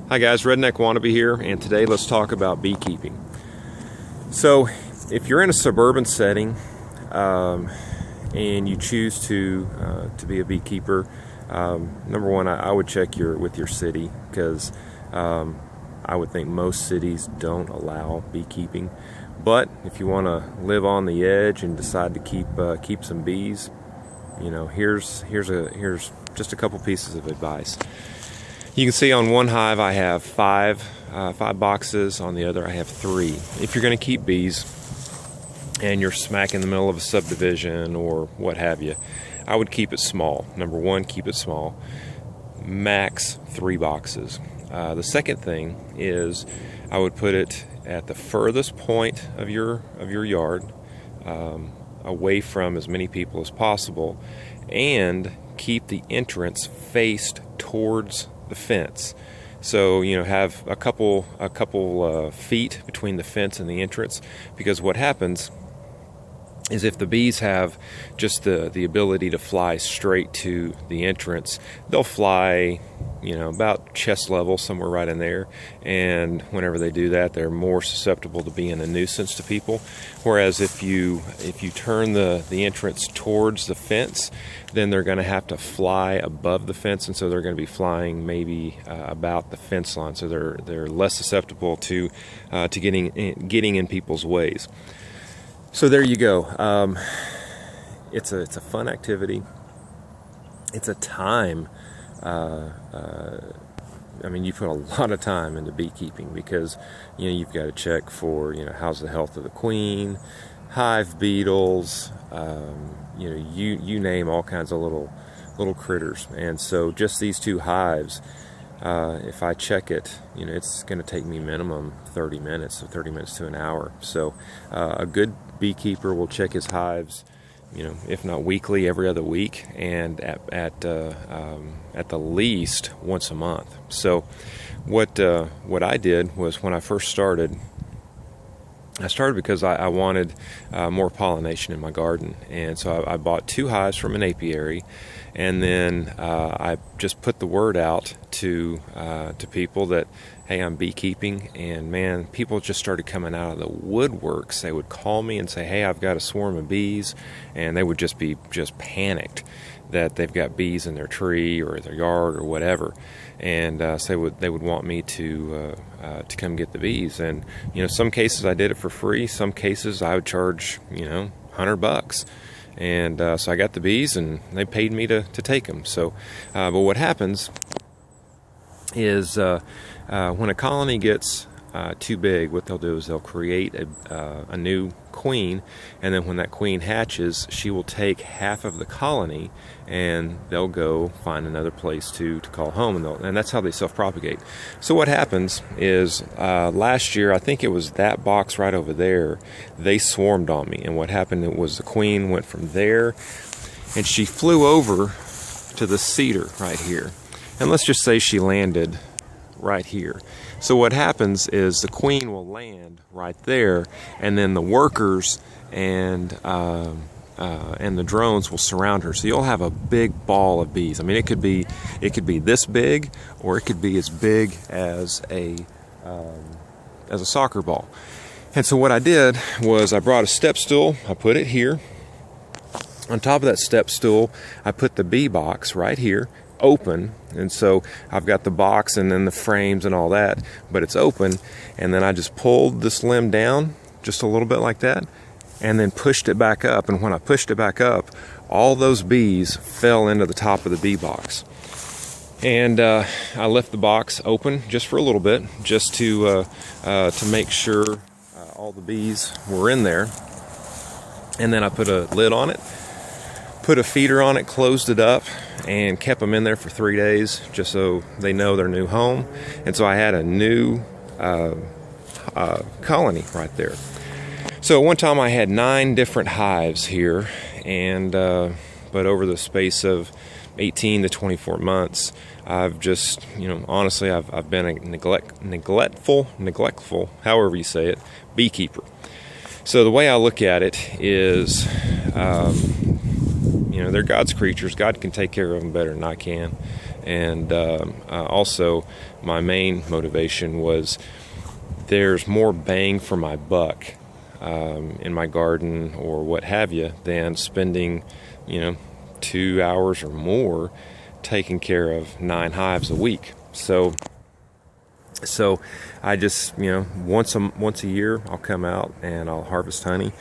Hi guys, Redneck Wannabe here, and today let's talk about beekeeping. So if you're in a suburban setting and you choose to be a beekeeper, number one, I would check with your city, because I would think most cities don't allow beekeeping. But if you want to live on the edge and decide to keep some bees, you know, here's just a couple pieces of advice. You can see on one hive I have five boxes, on the other I have 3. If you're going to keep bees and you're smack in the middle of a subdivision or what have you, I would keep it small. Number one, keep it small. Max 3 boxes. The second thing is I would put it at the furthest point of your yard, away from as many people as possible, and keep the entrance faced towards the fence. So, you know, have a couple feet between the fence and the entrance, because what happens is if the bees have just the ability to fly straight to the entrance, they'll fly, you know, about chest level, somewhere right in there, and whenever they do that, they're more susceptible to being a nuisance to people. Whereas if you turn the entrance towards the fence, then they're going to have to fly above the fence, and so they're going to be flying maybe about the fence line, so they're less susceptible to getting in people's ways. So there you go. It's a fun activity. It's a time. I mean, you put a lot of time into beekeeping, because you know you've got to check for, you know, how's the health of the queen, hive beetles, you know, you name all kinds of little critters. And so just these 2 hives, if I check it, you know, it's going to take me minimum 30 minutes, so 30 minutes to an hour. So a good beekeeper will check his hives, you know, if not weekly, every other week, and at the least once a month. So what I did was, when I first started, I started because I wanted more pollination in my garden, and so I bought 2 hives from an apiary, and then I just put the word out to people that, hey, I'm beekeeping. And man, people just started coming out of the woodworks. They would call me and say, hey, I've got a swarm of bees, and they would just be panicked that they've got bees in their tree or their yard or whatever, and so they would want me to come get the bees. And you know, some cases I did it for free, some cases I would charge, you know, $100. And so I got the bees, and they paid me to take them. So, but what happens is when a colony gets too big, what they'll do is they'll create a new queen, and then when that queen hatches, she will take half of the colony, and they'll go find another place to call home, and that's how they self-propagate. So what happens is, last year, I think it was that box right over there, they swarmed on me, and what happened was the queen went from there, and she flew over to the cedar right here, and let's just say she landed right here. So what happens is the queen will land right there, and then the workers and the drones will surround her. So you'll have a big ball of bees. I mean, it could be this big, or it could be as big as a soccer ball. And so what I did was I brought a step stool. I put it here. On top of that step stool, I put the bee box right here, open, and so I've got the box and then the frames and all that, but it's open, and then I just pulled this limb down just a little bit like that, and then pushed it back up, and when I pushed it back up, all those bees fell into the top of the bee box. And I left the box open just for a little bit, just to make sure all the bees were in there, and then I put a lid on it, put a feeder on it, closed it up, and kept them in there for 3 days, just so they know their new home. And so I had a new colony right there. So one time I had 9 different hives here, and but over the space of 18 to 24 months, I've just, you know, honestly, I've been a neglectful, however you say it, beekeeper. So the way I look at it is, you know, they're God's creatures. God can take care of them better than I can. And also, my main motivation was there's more bang for my buck in my garden or what have you than spending, 2 hours or more taking care of 9 hives a week. So I just, once a year I'll come out and I'll harvest honey.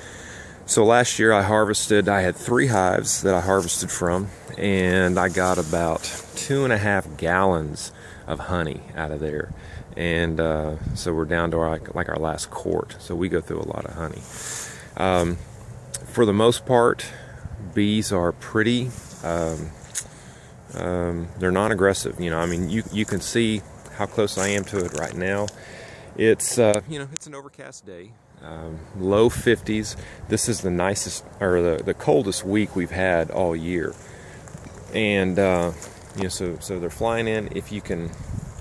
So last year I had 3 hives that I harvested from, and I got about 2.5 gallons of honey out of there. And so we're down to our last quart. So we go through a lot of honey. For the most part, bees are pretty, they're non-aggressive. You can see how close I am to it right now. It's it's an overcast day, low 50s. This is the nicest, or the coldest week we've had all year. And so they're flying in. If you can,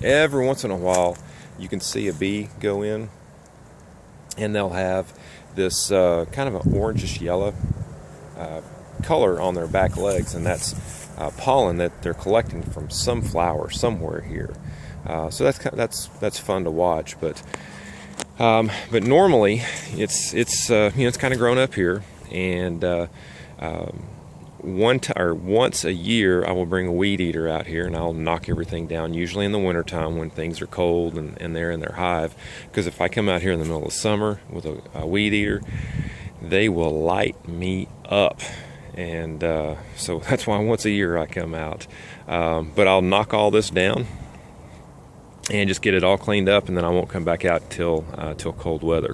every once in a while, you can see a bee go in, and they'll have this kind of an orangish yellow color on their back legs, and that's pollen that they're collecting from some flower somewhere here. So that's fun to watch, but normally it's kind of grown up here, and once a year I will bring a weed eater out here, and I'll knock everything down, usually in the wintertime when things are cold and they're in their hive, because if I come out here in the middle of summer with a weed eater, they will light me up. And so that's why once a year I come out, but I'll knock all this down and just get it all cleaned up, and then I won't come back out till cold weather.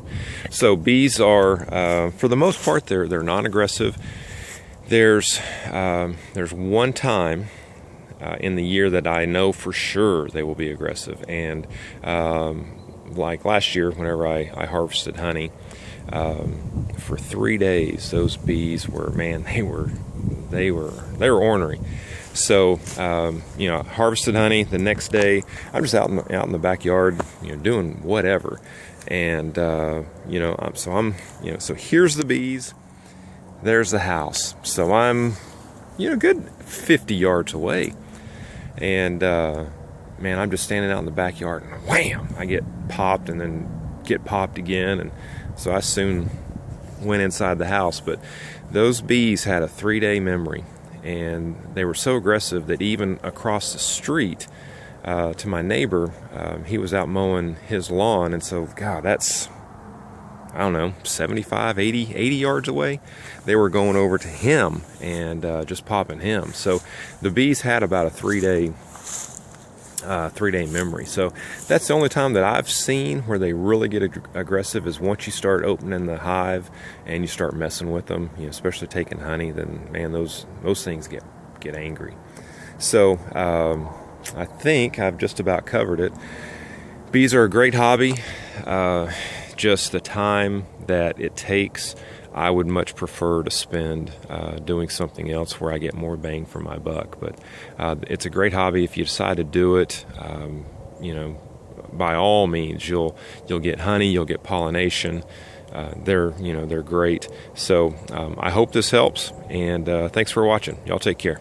So bees are, for the most part, they're non-aggressive. There's one time in the year that I know for sure they will be aggressive, and like last year, whenever I harvested honey, for 3 days, those bees were, man, they were ornery. So, harvested honey. The next day, I'm just out in the backyard, doing whatever, and so here's the bees, there's the house. So I'm, good 50 yards away, and man, I'm just standing out in the backyard, and wham, I get popped, and then get popped again, and so I soon went inside the house. But those bees had a 3-day memory. And they were so aggressive that even across the street to my neighbor, he was out mowing his lawn, and so, God, that's, I don't know, 75, 80 yards away. They were going over to him and just popping him. So the bees had about a 3-day memory. So that's the only time that I've seen where they really get aggressive, is once you start opening the hive and you start messing with them, especially taking honey, then man, those things get angry. So I think I've just about covered it. Bees are a great hobby. Just the time that it takes, I would much prefer to spend doing something else where I get more bang for my buck. But it's a great hobby. If you decide to do it, by all means, you'll get honey, you'll get pollination. They're great. So I hope this helps, and thanks for watching. Y'all take care.